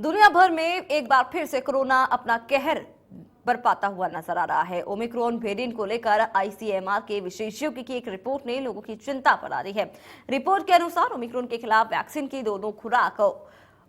दुनिया भर में एक बार फिर से कोरोना अपना कहर बरपाता हुआ नजर आ रहा है। ओमिक्रॉन वेरिएंट को लेकर आईसीएमआर के विशेषज्ञों की एक रिपोर्ट ने लोगों की चिंता बढ़ा दी है। रिपोर्ट के अनुसार ओमिक्रॉन के खिलाफ वैक्सीन की दोनों खुराक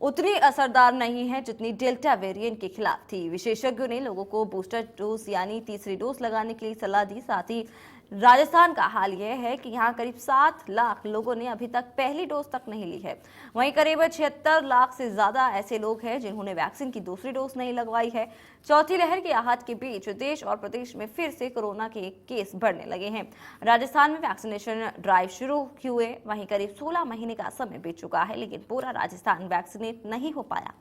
उतनी असरदार नहीं है जितनी डेल्टा वेरिएंट के खिलाफ थी। विशेषज्ञों ने लोगों को बूस्टर डोज यानी तीसरी डोज लगाने के लिए सलाह दी। साथ ही राजस्थान का हाल यह है कि यहां करीब 7 लाख लोगों ने अभी तक पहली डोज तक नहीं ली है। वहीं करीब 76 लाख से ज्यादा ऐसे लोग हैं जिन्होंने वैक्सीन की दूसरी डोज नहीं लगवाई है। चौथी लहर की आहट के बीच देश और प्रदेश में फिर से कोरोना के केस बढ़ने लगे हैं। राजस्थान में वैक्सीनेशन ड्राइव शुरू हुए, वहीं करीब 16 महीने का समय बीत चुका है, लेकिन पूरा राजस्थान वैक्सीनेट नहीं हो पाया।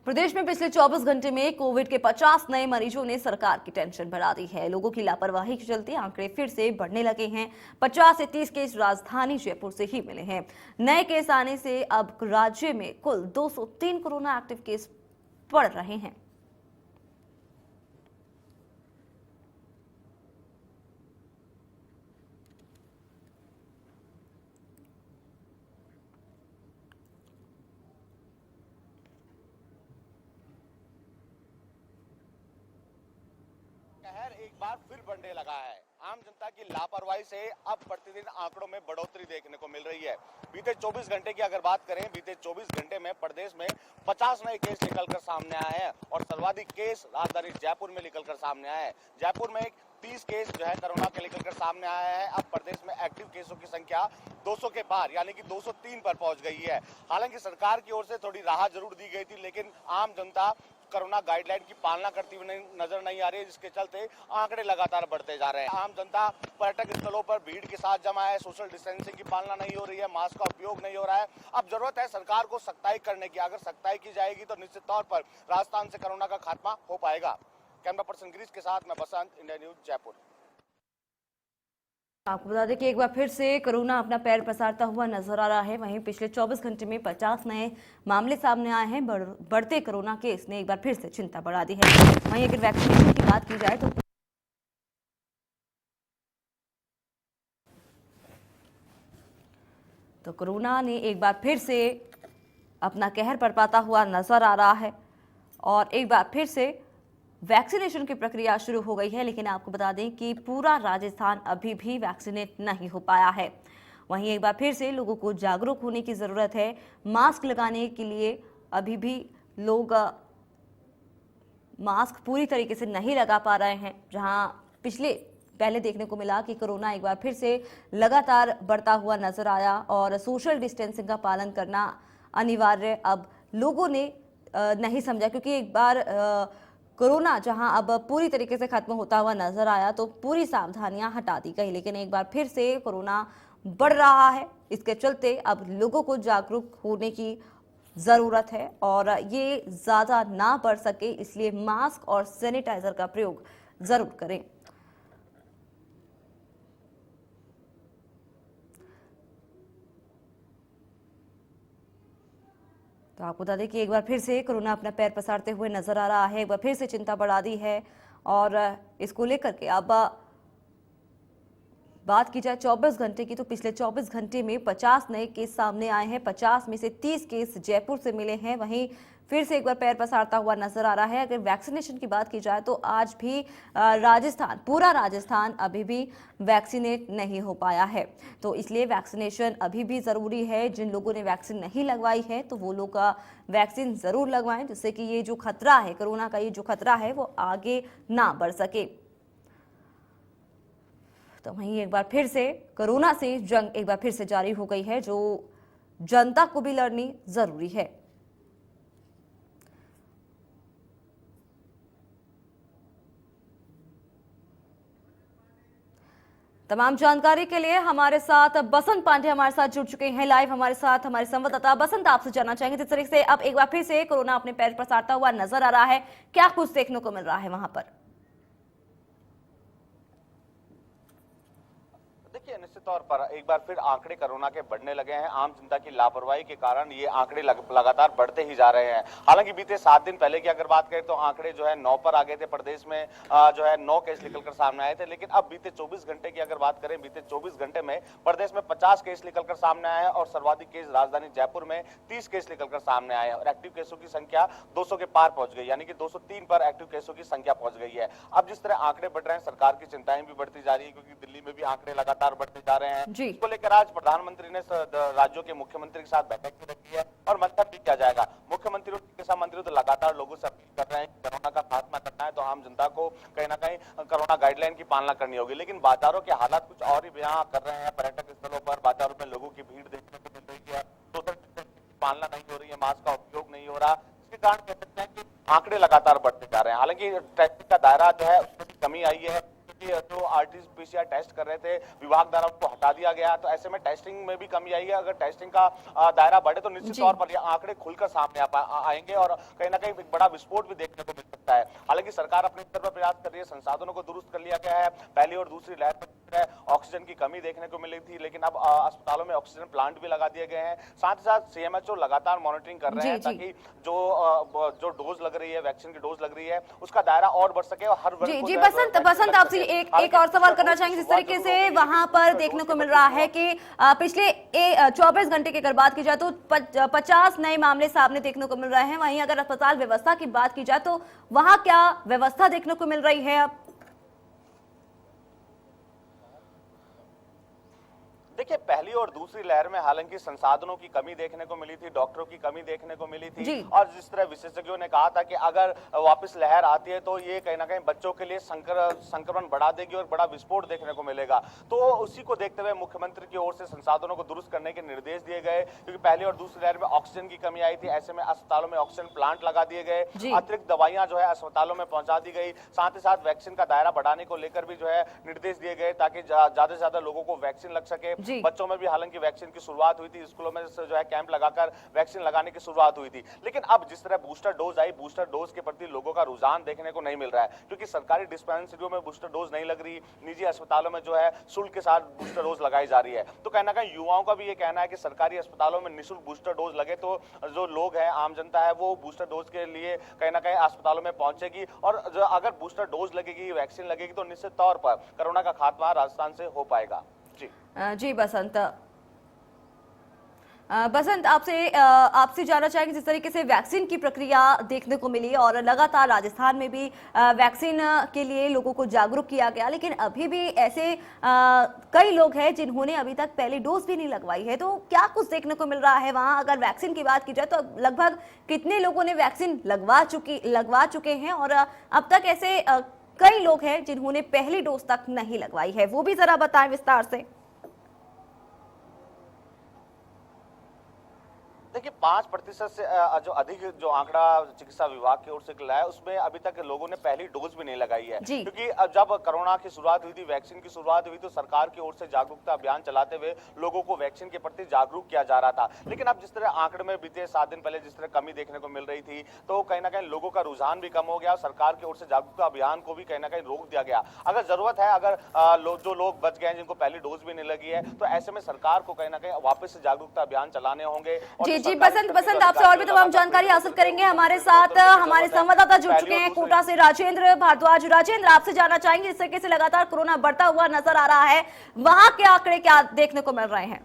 प्रदेश में पिछले 24 घंटे में कोविड के 50 नए मरीजों ने सरकार की टेंशन बढ़ा दी है। लोगों की लापरवाही के चलते आंकड़े फिर से बढ़ने लगे हैं। 50 से 30 केस राजधानी जयपुर से ही मिले हैं। नए केस आने से अब राज्य में कुल 203 कोरोना एक्टिव केस बढ़ रहे हैं। कहर एक बार फिर बढ़ने लगा है। आम जनता की लापरवाही से अब प्रतिदिन आंकड़ों में बढ़ोतरी देखने को मिल रही है। बीते 24 घंटे की अगर बात करें, बीते 24 घंटे में प्रदेश में 50 नए केस निकलकर सामने आए हैं और सर्वाधिक केस राजधानी जयपुर में निकलकर सामने आए हैं। जयपुर में 30 केस जो है कोरोना के निकलकर सामने आया है। अब प्रदेश में एक्टिव केसों की संख्या 200 के पार यानी कि 203 पर पहुंच गई है। हालांकि सरकार की ओर से थोड़ी राहत जरूर दी गई थी, लेकिन आम जनता कोरोना गाइडलाइन की पालना करती हुई नजर नहीं आ रही है, जिसके चलते आंकड़े लगातार बढ़ते जा रहे हैं। आम जनता पर्यटक स्थलों पर भीड़ के साथ जमा है, सोशल डिस्टेंसिंग की पालना नहीं हो रही है, मास्क का उपयोग नहीं हो रहा है। अब जरूरत है सरकार को सख्ताई करने की। अगर सख्ताई की जाएगी तो निश्चित तौर पर राजस्थान से कोरोना का खात्मा हो पाएगा। कैमरा पर्सन गिरीश के साथ मैं बसंत, इंडिया न्यूज जयपुर। आपको बता दें कि एक बार फिर से कोरोना अपना पैर पसारता हुआ नजर आ रहा है। वहीं पिछले 24 घंटे में 50 नए मामले सामने आए हैं। बढ़ते कोरोना केस ने एक बार फिर से चिंता बढ़ा दी है। वहीं अगर वैक्सीनेशन की बात की जाए तो कोरोना ने एक बार फिर से अपना कहर बरपाता हुआ नजर आ रहा है और एक बार फिर से वैक्सीनेशन की प्रक्रिया शुरू हो गई है। लेकिन आपको बता दें कि पूरा राजस्थान अभी भी वैक्सीनेट नहीं हो पाया है। वहीं एक बार फिर से लोगों को जागरूक होने की ज़रूरत है। मास्क लगाने के लिए अभी भी लोग मास्क पूरी तरीके से नहीं लगा पा रहे हैं। जहां पहले देखने को मिला कि कोरोना एक बार फिर से लगातार बढ़ता हुआ नजर आया और सोशल डिस्टेंसिंग का पालन करना अनिवार्य अब लोगों ने नहीं समझा, क्योंकि एक बार कोरोना जहां अब पूरी तरीके से खत्म होता हुआ नजर आया तो पूरी सावधानियां हटा दी गई। लेकिन एक बार फिर से कोरोना बढ़ रहा है। इसके चलते अब लोगों को जागरूक होने की जरूरत है और ये ज्यादा ना बढ़ सके, इसलिए मास्क और सैनिटाइजर का प्रयोग जरूर करें। तो आपको बता दें कि एक बार फिर से कोरोना अपना पैर पसारते हुए नजर आ रहा है। एक बार फिर से चिंता बढ़ा दी है और इसको लेकर के अब बात की जाए 24 घंटे की, तो पिछले 24 घंटे में 50 नए केस सामने आए हैं। 50 में से 30 केस जयपुर से मिले हैं। वहीं फिर से एक बार पैर पसारता हुआ नजर आ रहा है। अगर वैक्सीनेशन की बात की जाए तो आज भी पूरा राजस्थान अभी भी वैक्सीनेट नहीं हो पाया है। तो इसलिए वैक्सीनेशन अभी भी ज़रूरी है। जिन लोगों ने वैक्सीन नहीं लगवाई है तो वो लोग वैक्सीन ज़रूर लगवाएं, जिससे कि ये जो खतरा है कोरोना का, ये जो खतरा है वो आगे ना बढ़ सके। तो वहीं एक बार फिर से कोरोना से जंग एक बार फिर से जारी हो गई है, जो जनता को भी लड़नी जरूरी है। तमाम जानकारी के लिए हमारे साथ बसंत पांडे हमारे साथ जुड़ चुके हैं लाइव हमारे साथ, हमारे संवाददाता। बसंत, आपसे जानना चाहेंगे जिस तरीके से अब एक बार फिर से कोरोना अपने पैर पसारता हुआ नजर आ रहा है, क्या कुछ देखने को मिल रहा है वहां पर? देखिए, निश्चित निश्चित तौर पर एक बार फिर आंकड़े कोरोना के बढ़ने लगे हैं। आम जनता की लापरवाही के कारण ये आंकड़े लगातार बढ़ते ही जा रहे हैं। हालांकि बीते 7 दिन पहले की अगर बात करें तो आंकड़े जो है 9 पर आ गए थे। प्रदेश में जो है 9 केस निकलकर सामने आए थे, लेकिन अब बीते 24 घंटे की अगर बात करें, बीते 24 घंटे में प्रदेश में 50 केस निकलकर सामने आए हैं और सर्वाधिक केस राजधानी जयपुर में 30 केस निकलकर सामने आए हैं और एक्टिव केसों की संख्या 200 के पार पहुंच गई, यानी कि 203 पर एक्टिव केसों की संख्या पहुंच गई है। अब जिस तरह आंकड़े बढ़ रहे हैं, सरकार की चिंताएं भी बढ़ती जा रही है, क्योंकि दिल्ली में भी आंकड़े लगातार बढ़ते जा रहे हैं। इसको लेकर आज प्रधानमंत्री ने राज्यों के मुख्यमंत्री के साथ बैठक भी रखी है और मंथन भी किया जाएगा। मुख्यमंत्री और चिकित्सा मंत्री तो लगातार लोगों से अपील कर रहे हैं कि कोरोना का खात्मा करना है तो आम जनता को कहीं ना कहीं कोरोना गाइडलाइन की पालना करनी होगी, लेकिन बाजारों के हालात कुछ और ही बयां कर रहे हैं। पर्यटक स्थलों पर बाजारों में लोगों की भीड़ देखने को मिल रही है, सोशल डिस्टेंसिंग की पालना नहीं हो रही है, मास्क का उपयोग नहीं हो रहा। इसके कारण कह सकते हैं कि आंकड़े लगातार बढ़ते जा रहे हैं। हालांकि टेस्टिंग का दायरा जो है उसमें कमी आई है, जो आरटीपीसीआर टेस्ट कर रहे थे विभाग द्वारा उनको हटा दिया गया, तो ऐसे में टेस्टिंग में भी कमी आई है। अगर टेस्टिंग का दायरा बढ़े तो निश्चित तौर पर ये आंकड़े खुलकर सामने आएंगे और कहीं ना कहीं एक बड़ा विस्फोट भी देखने को मिल सकता है। हालांकि सरकार अपने स्तर पर प्रयास कर रही है, संसाधनों को दुरुस्त कर लिया गया है। पहली और दूसरी लहर में ऑक्सीजन की कमी देखने को मिली थी, लेकिन अब अस्पतालों में ऑक्सीजन प्लांट भी लगा दिए गए हैं। साथ ही साथ सीएमएचओ लगातार मॉनिटरिंग कर रहे हैं ताकि जो डोज लग रही है, वैक्सीन की डोज लग रही है, उसका दायरा और बढ़ सके और हर वर्ग को बसंत आपसे एक और सवाल करना चाहेंगे। जिस तरीके से वहां पर देखने को मिल रहा है कि पिछले 24 घंटे की अगर बात की जाए तो 50 नए मामले सामने देखने को मिल रहे हैं। वहीं अगर अस्पताल व्यवस्था की बात की जाए तो वहां क्या व्यवस्था देखने को मिल रही है अब? देखिए, पहली और दूसरी लहर में हालांकि संसाधनों की कमी देखने को मिली थी, डॉक्टरों की कमी देखने को मिली थी और जिस तरह विशेषज्ञों ने कहा था कि अगर वापस लहर आती है तो ये कहीं ना कहीं बच्चों के लिए संक्रमण बढ़ा देगी और बड़ा विस्फोट देखने को मिलेगा। तो उसी को देखते हुए मुख्यमंत्री की ओर से संसाधनों को दुरुस्त करने के निर्देश दिए गए, क्योंकि पहली और दूसरी लहर में ऑक्सीजन की कमी आई थी। ऐसे में अस्पतालों में ऑक्सीजन प्लांट लगा दिए गए, अतिरिक्त दवाइयां जो है अस्पतालों में पहुंचा दी गई। साथ ही साथ वैक्सीन का दायरा बढ़ाने को लेकर भी जो है निर्देश दिए गए ताकि ज्यादा से ज्यादा लोगों को वैक्सीन लग सके। बच्चों में भी हालांकि वैक्सीन की शुरुआत हुई थी, स्कूलों में जो है कैंप लगाकर वैक्सीन लगाने की शुरुआत हुई थी। लेकिन अब जिस तरह बूस्टर डोज आई, बूस्टर डोज के प्रति लोगों का रुझान देखने को नहीं मिल रहा है, क्योंकि सरकारी डिस्पेंसरियों में बूस्टर डोज नहीं लग रही, निजी अस्पतालों में जो है शुल्क के साथ बूस्टर डोज लगाई जा रही है। तो कहीं ना कहीं युवाओं का भी ये कहना है कि सरकारी अस्पतालों में निःशुल्क बूस्टर डोज लगे तो जो लोग हैं, आम जनता है, वो बूस्टर डोज के लिए कहीं ना कहीं अस्पतालों में पहुंचेगी और अगर बूस्टर डोज लगेगी, वैक्सीन लगेगी तो निश्चित तौर पर कोरोना का खात्मा राजस्थान से हो पाएगा। जी बसंत आपसे जानना चाहेंगे, जिस तरीके से वैक्सीन की प्रक्रिया देखने को मिली और लगातार राजस्थान में भी वैक्सीन के लिए लोगों को जागरूक किया गया, लेकिन अभी भी ऐसे कई लोग हैं जिन्होंने अभी तक पहली डोज भी नहीं लगवाई है, तो क्या कुछ देखने को मिल रहा है वहां? अगर वैक्सीन की बात की जाए तो लगभग कितने लोगों ने वैक्सीन लगवा चुके हैं और अब तक ऐसे कई लोग हैं जिन्होंने पहली डोज तक नहीं लगवाई है, वो भी जरा बताएं विस्तार से। देखिए, 5% से जो अधिक जो आंकड़ा चिकित्सा विभाग की ओर से निकला है, उसमें अभी तक लोगों ने पहली डोज भी नहीं लगाई है, क्योंकि जब कोरोना की शुरुआत हुई थी, वैक्सीन की शुरुआत हुई तो सरकार की ओर से जागरूकता अभियान चलाते हुए लोगों को वैक्सीन के प्रति जागरूक किया जा रहा था। लेकिन अब जिस तरह आंकड़े में बीते 7 दिन पहले जिस तरह कमी देखने को मिल रही थी, तो कहीं ना कहीं लोगों का रुझान भी कम हो गया और सरकार की ओर से जागरूकता अभियान को भी कहीं ना कहीं रोक दिया गया। अगर जरूरत है, अगर जो लोग बच गए हैं जिनको पहली डोज भी नहीं लगी है, तो ऐसे में सरकार को कहीं ना कहीं वापस से जागरूकता अभियान चलाने होंगे। जी बसंत आपसे और भी तमाम जानकारी हासिल करेंगे। हमारे साथ हमारे संवाददाता जुड़ चुके हैं कोटा से, राजेंद्र भारद्वाज। राजेंद्र, आपसे जानना चाहेंगे, जिस तरीके से लगातार कोरोना बढ़ता हुआ नजर आ रहा है, वहां के आंकड़े क्या देखने को मिल रहे हैं?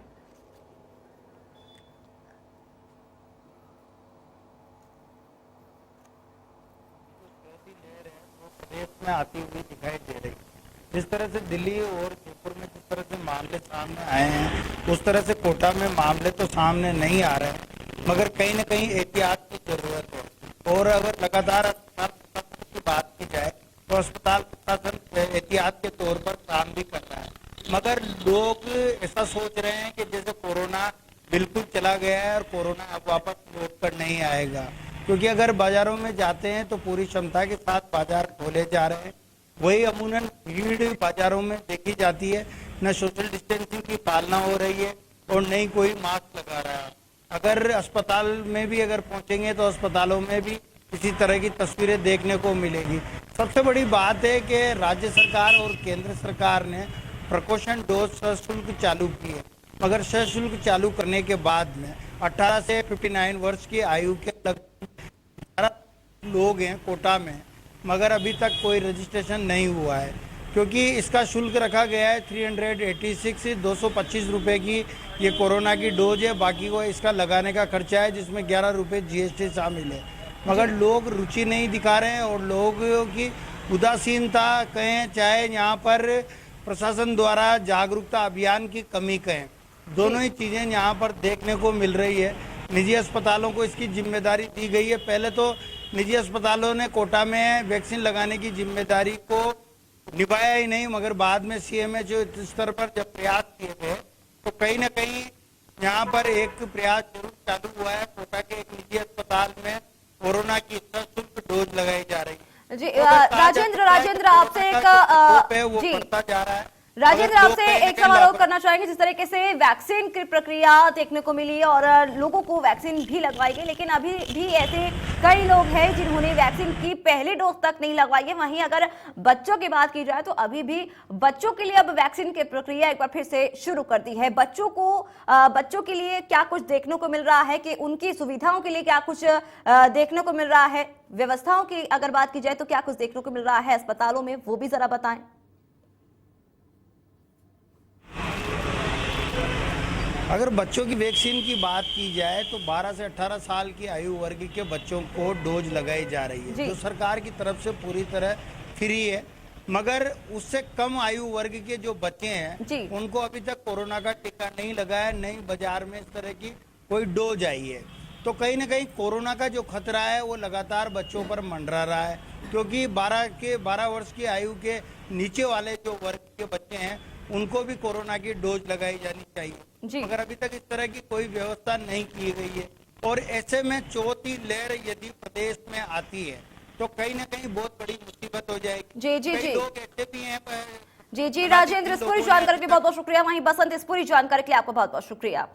प्रदेश में आती हुई दिखाई दे रही है। जिस तरह से दिल्ली और जयपुर में जिस तरह से मामले सामने आए हैं, उस तरह से कोटा में मामले तो सामने नहीं आ रहे हैं, मगर कहीं न कहीं एहतियात की जरूरत है। और अगर लगातार अस्पताल प्रशासन की बात की जाए तो अस्पताल प्रशासन एहतियात के तौर पर काम भी कर रहा है, मगर लोग ऐसा सोच रहे हैं कि जैसे कोरोना बिल्कुल चला गया है और कोरोना अब वापस लौट कर नहीं आएगा, क्योंकि अगर बाजारों में जाते हैं तो पूरी क्षमता के साथ बाजार खोले जा रहे हैं, वही अमूमन भीड़ बाजारों में देखी जाती है, न सोशल डिस्टेंसिंग की पालना हो रही है और न ही कोई मास्क लगा रहा है। अगर अस्पताल में भी अगर पहुंचेंगे तो अस्पतालों में भी इसी तरह की तस्वीरें देखने को मिलेगी। सबसे बड़ी बात है कि राज्य सरकार और केंद्र सरकार ने प्रिकॉशन डोज सशुल्क चालू की है, मगर सशुल्क चालू करने के बाद में 18 से 59 वर्ष की आयु के लगभग लोग हैं कोटा में, मगर अभी तक कोई रजिस्ट्रेशन नहीं हुआ है, क्योंकि इसका शुल्क रखा गया है 386 225 रुपये की ये कोरोना की डोज है। बाकी को इसका लगाने का खर्चा है, जिसमें 11 रुपये GST शामिल है। मगर लोग रुचि नहीं दिखा रहे हैं और लोगों की उदासीनता कहें, चाहे यहाँ पर प्रशासन द्वारा जागरूकता अभियान की कमी कहें, दोनों ही चीज़ें यहाँ पर देखने को मिल रही है। निजी अस्पतालों को इसकी जिम्मेदारी दी गई है। पहले तो निजी अस्पतालों ने कोटा में वैक्सीन लगाने की जिम्मेदारी को निभाया ही नहीं, मगर बाद में CMHO स्तर पर जब प्रयास किए गए तो कहीं ना कहीं यहाँ पर एक प्रयास जरूर चालू हुआ है। कोटा के एक निजी अस्पताल में कोरोना की सशुल्क डोज लगाई जा रही है। जी राजेंद्र आपसे एक जी बढ़ता जा रहा है। राजेंद्र आपसे एक सवाल और करना चाहेंगे। जिस तरीके से वैक्सीन की प्रक्रिया देखने को मिली और लोगों को वैक्सीन भी लगवाई गई, लेकिन अभी भी ऐसे कई लोग हैं जिन्होंने वैक्सीन की पहली डोज तक नहीं लगवाई है। वहीं अगर बच्चों की बात की जाए तो अभी भी बच्चों के लिए अब वैक्सीन की प्रक्रिया एक बार फिर से शुरू कर दी है। बच्चों के लिए क्या कुछ देखने को मिल रहा है कि उनकी सुविधाओं के लिए क्या कुछ देखने को मिल रहा है? व्यवस्थाओं की अगर बात की जाए तो क्या कुछ देखने को मिल रहा है अस्पतालों में, वो भी जरा बताएं। अगर बच्चों की वैक्सीन की बात की जाए तो 12 से 18 साल की आयु वर्ग के बच्चों को डोज लगाई जा रही है, जो सरकार की तरफ से पूरी तरह फ्री है। मगर उससे कम आयु वर्ग के जो बच्चे हैं उनको अभी तक कोरोना का टीका नहीं लगा है, नहीं बाजार में इस तरह की कोई डोज आई है। तो कहीं ना कहीं कोरोना का जो खतरा है वो लगातार बच्चों पर मंडरा रहा है, क्योंकि 12 वर्ष की आयु के नीचे वाले जो वर्ग के बच्चे हैं उनको भी कोरोना की डोज लगाई जानी चाहिए, मगर अभी तक इस तरह की कोई व्यवस्था नहीं की गई है। और ऐसे में चौथी लहर यदि प्रदेश में आती है तो कहीं ना कहीं बहुत बड़ी मुसीबत हो जाएगी। जी लोग ऐसे भी हैं। जी राजेंद्र, इस पूरी जानकारी के लिए बहुत बहुत शुक्रिया। वहीं बसंत, इस पूरी जानकारी के लिए आपका बहुत बहुत शुक्रिया।